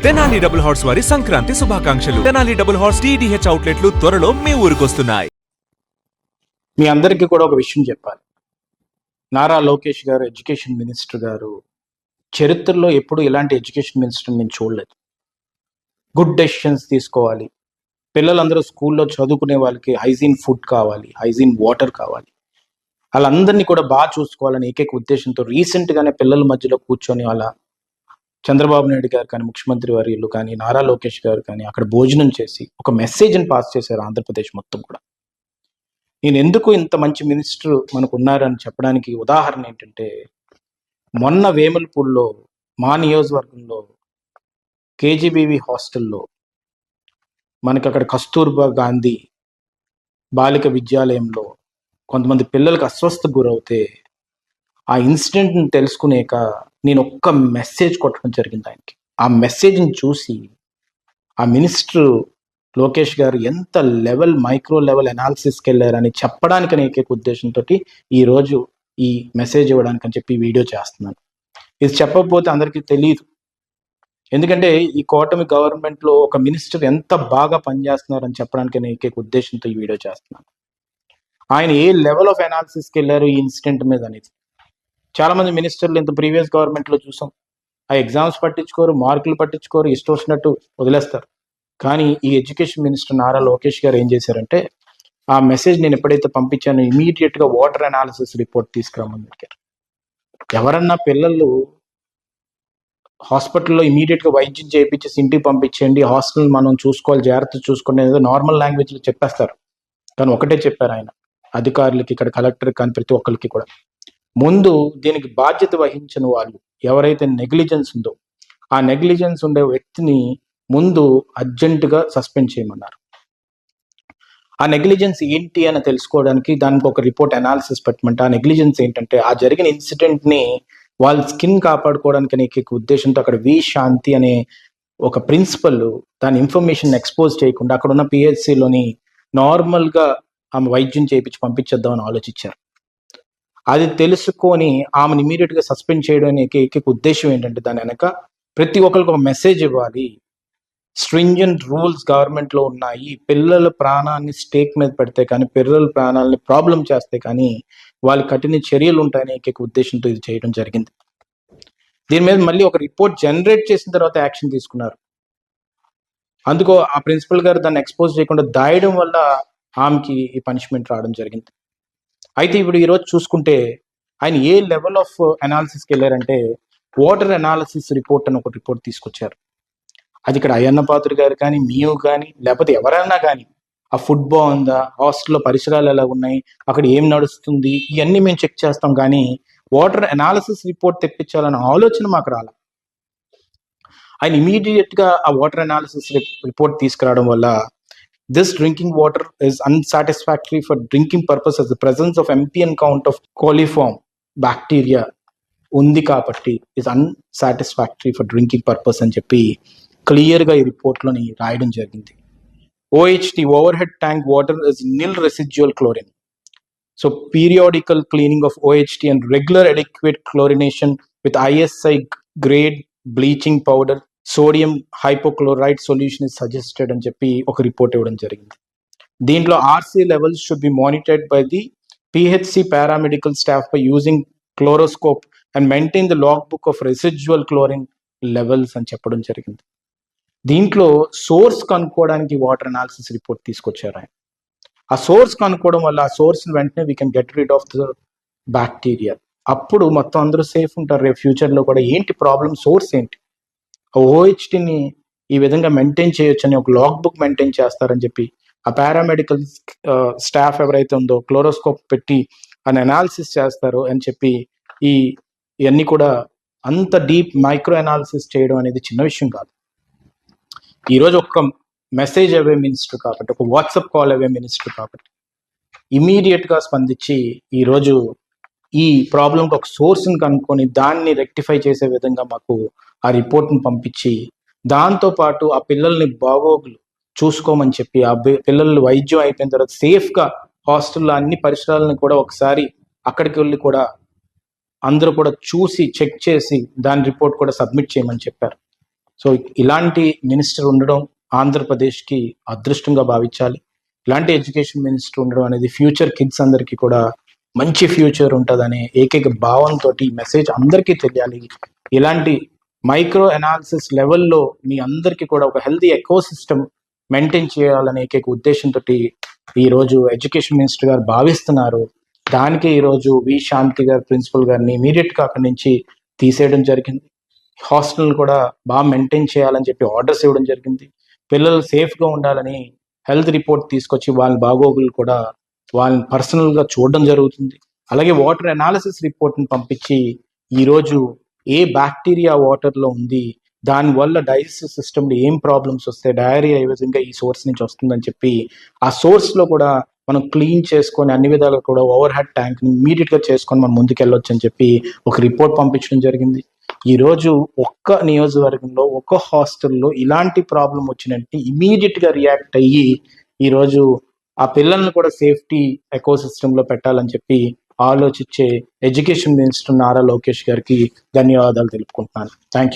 Tenali double horse వారి సంక్రాంతి శుభాకాంక్షలు. Tenali double horse TDH అవుట్లెట్లు త్వరలో మీ ఊరికొస్తున్నాయి. మీ అందరికీ కూడా ఒక విషయం చెప్పాలి. నారా లోకేష్ గారు ఎడ్యుకేషన్ మినిస్టర్ గారు చరిత్రలో ఎప్పుడు ఇలాంటి ఎడ్యుకేషన్ మినిస్టర్ నేను చూడలేదు. గుడ్ డెసిషన్స్ తీసుకోవాలి, పిల్లలందరూ స్కూల్లో చదువుకునే వాళ్ళకి హైజీన్ ఫుడ్ కావాలి, హైజీన్ వాటర్ కావాలి, వాళ్ళందరినీ కూడా బాగా చూసుకోవాలని ఏకైక ఉద్దేశంతో రీసెంట్గానే పిల్లల మధ్యలో కూర్చొని వాళ్ళ చంద్రబాబు నాయుడు గారు కానీ, ముఖ్యమంత్రి వర్యులు కానీ, నారా లోకేష్ గారు కానీ అక్కడ భోజనం చేసి ఒక మెసేజ్ని పాస్ చేశారు ఆంధ్రప్రదేశ్ మొత్తం కూడా. నేను ఎందుకు ఇంత మంచి మినిస్టర్ మనకు ఉన్నారని చెప్పడానికి ఉదాహరణ ఏంటంటే, మొన్న వేములపూడిలో మా నియోజకవర్గంలో కేజీబీవీ హాస్టల్లో మనకి అక్కడ కస్తూర్బా గాంధీ బాలిక విద్యాలయంలో కొంతమంది పిల్లలకు అస్వస్థకు గురవుతే ఆ ఇన్సిడెంట్ని తెలుసుకునేక నేను ఒక్క మెసేజ్ కొట్టడం జరిగింది ఆయనకి. ఆ మెసేజ్ని చూసి ఆ మినిస్టర్ లోకేష్ గారు ఎంత లెవెల్ మైక్రో లెవెల్ అనాలిసిస్కి వెళ్ళారని చెప్పడానికి ఏకైక ఉద్దేశంతో ఈరోజు ఈ మెసేజ్ ఇవ్వడానికి అని చెప్పి వీడియో చేస్తున్నాను. ఇది చెప్పకపోతే అందరికీ తెలియదు. ఎందుకంటే ఈ కూటమి గవర్నమెంట్లో ఒక మినిస్టర్ ఎంత బాగా పనిచేస్తున్నారని చెప్పడానికి ఏకైక ఉద్దేశంతో ఈ వీడియో చేస్తున్నాను. ఆయన ఏ లెవెల్ ఆఫ్ అనాలిసిస్కి వెళ్ళారు ఈ ఇన్సిడెంట్ మీద అనేది. చాలా మంది మినిస్టర్లు ఇంత ప్రీవియస్ గవర్నమెంట్లో చూసాం, ఆ ఎగ్జామ్స్ పట్టించుకోరు, మార్కులు పట్టించుకోరు, ఇష్టం వచ్చినట్టు వదిలేస్తారు. కానీ ఈ ఎడ్యుకేషన్ మినిస్టర్ నారా లోకేష్ గారు ఏం చేశారంటే, ఆ మెసేజ్ నేను ఎప్పుడైతే పంపించానో ఇమీడియట్గా వాటర్ అనాలిసిస్ రిపోర్ట్ తీసుకురామని చెప్పారు. ఎవరన్నా పిల్లలు హాస్పిటల్లో ఇమీడియట్గా వైద్యం చేయించేసి ఇంటికి పంపించేయండి, హాస్టల్ మనం చూసుకోవాలి, జాగ్రత్త చూసుకోండి ఏదో నార్మల్ లాంగ్వేజ్లో చెప్పేస్తారు. కానీ ఒకటే చెప్పారు ఆయన అధికారులకి, ఇక్కడ కలెక్టర్ కానీ ప్రతి ఒక్కరికి కూడా, ముందు దీనికి బాధ్యత వహించిన వాళ్ళు ఎవరైతే నెగ్లిజెన్స్ ఉందో ఆ నెగ్లిజెన్స్ ఉండే వ్యక్తిని ముందు అర్జెంటుగా సస్పెండ్ చేయమన్నారు. ఆ నెగ్లిజెన్స్ ఏంటి అని తెలుసుకోవడానికి దానికి ఒక రిపోర్ట్ అనాలిసిస్ పెట్టమంటే, ఆ నెగ్లిజెన్స్ ఏంటంటే ఆ జరిగిన ఇన్సిడెంట్ని వాళ్ళ స్కిన్ కాపాడుకోవడానికి అనే ఉద్దేశంతో అక్కడ వి శాంతి అనే ఒక ప్రిన్సిపల్ దాని ఇన్ఫర్మేషన్ ఎక్స్పోజ్ చేయకుండా అక్కడ ఉన్న పిహెచ్సిలోని నార్మల్గా ఆమె వైద్యం చేయించి పంపించేద్దామని ఆలోచించారు. అది తెలుసుకొని ఆమెను ఇమీడియట్గా సస్పెండ్ చేయడం అనే ఏకైక ఉద్దేశం ఏంటంటే, దాని వెనక ప్రతి ఒక్కరికి ఒక మెసేజ్ ఇవ్వాలి. స్ట్రింజెంట్ రూల్స్ గవర్నమెంట్లో ఉన్నాయి, పిల్లల ప్రాణాన్ని స్టేక్ మీద పెడితే కానీ, పిల్లల ప్రాణాలని ప్రాబ్లం చేస్తే కానీ వాళ్ళ కఠిన చర్యలు ఉంటాయనే ఏకైక ఉద్దేశంతో ఇది చేయడం జరిగింది. దీని మీద మళ్ళీ ఒక రిపోర్ట్ జనరేట్ చేసిన తర్వాత యాక్షన్ తీసుకున్నారు. అందుకో ఆ ప్రిన్సిపల్ గారు దాన్ని ఎక్స్పోజ్ చేయకుండా దాయడం వల్ల ఆమెకి ఈ పనిష్మెంట్ రావడం జరిగింది. అయితే ఇప్పుడు ఈరోజు చూసుకుంటే ఆయన ఏ లెవెల్ ఆఫ్ అనాలిసిస్కి వెళ్ళారంటే, వాటర్ అనాలిసిస్ రిపోర్ట్ అని ఒక రిపోర్ట్ తీసుకొచ్చారు. అది ఇక్కడ అయ్యన్న పాత్ర గారు కానీ, మేము కానీ, లేకపోతే ఎవరైనా కానీ ఆ ఫుడ్ బాగుందా, హాస్టల్లో పరిసరాలు ఎలా ఉన్నాయి, అక్కడ ఏం నడుస్తుంది, ఇవన్నీ మేము చెక్ చేస్తాం. కానీ వాటర్ అనాలిసిస్ రిపోర్ట్ తెప్పించాలన్న ఆలోచన మాకు రాల. ఆయన ఇమీడియట్గా ఆ వాటర్ అనాలిసిస్ రిపోర్ట్ తీసుకురావడం వల్ల this drinking water is unsatisfactory for drinking purpose as the presence of MPN count of coliform bacteria undi kabatti is unsatisfactory for drinking purpose అని చెప్పి క్లియర్గా ఈ రిపోర్ట్లోని రాయడం జరిగింది. OHT overhead tank water is nil residual chlorine. So periodical cleaning of OHT and regular adequate chlorination with ISI grade bleaching powder sodium hypochloride solution is suggested అని చెప్పి ఒక report ఇవ్వడం జరిగింది. దీంట్లో RC levels should be monitored by the PHC paramedical staff by using chloroscope and maintain the log book of residual chlorine levels అని చెప్పడం జరిగింది. దీంట్లో సోర్స్ కనుక్కోవడానికి వాటర్ అనాలిసిస్ రిపోర్ట్ తీసుకొచ్చారు ఆయన. ఆ సోర్స్ కనుక్కోవడం వల్ల ఆ సోర్స్ వెంటనే we can get rid of the bacteria. అప్పుడు మొత్తం అందరూ సేఫ్ ఉంటారు. రేపు ఫ్యూచర్లో కూడా ఏంటి ప్రాబ్లం, సోర్స్ ఏంటి, ఓహెచ్టీని ఈ విధంగా మెయింటైన్ చేయొచ్చు అని ఒక లాగ్ బుక్ మెయింటైన్ చేస్తారని చెప్పి ఆ పారామెడికల్ స్టాఫ్ ఎవరైతే ఉందో క్లోరోస్కోప్ పెట్టి అని అనాలిసిస్ చేస్తారు అని చెప్పి ఇవన్నీ కూడా అంత డీప్ మైక్రో అనాలిసిస్ చేయడం అనేది చిన్న విషయం కాదు. ఈరోజు ఒక మెసేజ్ అవే మినిస్టర్ కాబట్టి, ఒక వాట్సాప్ కాల్ అవే మినిస్టర్ కాబట్టి ఇమీడియట్గా స్పందించి ఈరోజు ఈ ప్రాబ్లంకి ఒక సోర్స్ని కనుక్కొని దాన్ని రెక్టిఫై చేసే విధంగా మాకు ఆ రిపోర్ట్ని పంపించి, దాంతోపాటు ఆ పిల్లల్ని బాగోగులు చూసుకోమని చెప్పి ఆ పిల్లలు వైద్యం అయిపోయిన తర్వాత సేఫ్గా హాస్టల్లో అన్ని పరిసరాలను కూడా ఒకసారి అక్కడికి వెళ్ళి కూడా అందరూ కూడా చూసి చెక్ చేసి దాని రిపోర్ట్ కూడా సబ్మిట్ చేయమని చెప్పారు. సో ఇలాంటి మినిస్టర్ ఉండడం ఆంధ్రప్రదేశ్కి అదృష్టంగా భావించాలి. ఇలాంటి ఎడ్యుకేషన్ మినిస్టర్ ఉండడం అనేది ఫ్యూచర్ కిడ్స్ అందరికీ కూడా మంచి ఫ్యూచర్ ఉంటుందనే ఏకైక భావంతో ఈ మెసేజ్ అందరికీ తెలియాలి. ఇలాంటి మైక్రో అనాలిసిస్ లెవెల్లో మీ అందరికీ కూడా ఒక హెల్తీ ఎకో సిస్టమ్ మెయింటైన్ చేయాలనే ఏకైక ఉద్దేశంతో ఈరోజు ఎడ్యుకేషన్ మినిస్టర్ గారు భావిస్తున్నారు. దానికి ఈరోజు వి శాంతి గారు ప్రిన్సిపల్ గారిని ఇమీడియట్గా అక్కడి నుంచి తీసేయడం జరిగింది. హాస్టల్ కూడా బాగా మెయింటైన్ చేయాలని చెప్పి ఆర్డర్స్ ఇవ్వడం జరిగింది. పిల్లలు సేఫ్గా ఉండాలని హెల్త్ రిపోర్ట్ తీసుకొచ్చి వాళ్ళ బాగోగులు కూడా వాళ్ళని పర్సనల్గా చూడడం జరుగుతుంది. అలాగే వాటర్ అనాలిసిస్ రిపోర్ట్ని పంపించి ఈరోజు ఏ బ్యాక్టీరియా వాటర్లో ఉంది, దానివల్ల డైజెస్టివ్ సిస్టమ్లో ఏం ప్రాబ్లమ్స్ వస్తాయి, డయేరియా ఏ విధంగా ఈ సోర్స్ నుంచి వస్తుందని చెప్పి ఆ సోర్స్లో కూడా మనం క్లీన్ చేసుకొని అన్ని విధాలుగా కూడా ఓవర్ హెడ్ ట్యాంక్ని ఇమీడియట్గా చేసుకొని మనం ముందుకెళ్ళొచ్చు అని చెప్పి ఒక రిపోర్ట్ పంపించడం జరిగింది. ఈరోజు ఒక్క నియోజకవర్గంలో ఒక్క హాస్టల్లో ఇలాంటి ప్రాబ్లం వచ్చినట్టు ఇమీడియట్గా రియాక్ట్ అయ్యి ఈరోజు ఆ పిల్లల్ని కూడా సేఫ్టీ ఎకో సిస్టంలో పెట్టాలని చెప్పి ఆలోచించే ఎడ్యుకేషన్ మినిస్టర్ నారా లోకేష్ గారికి ధన్యవాదాలు తెలుపుకుంటున్నాను. Thank you.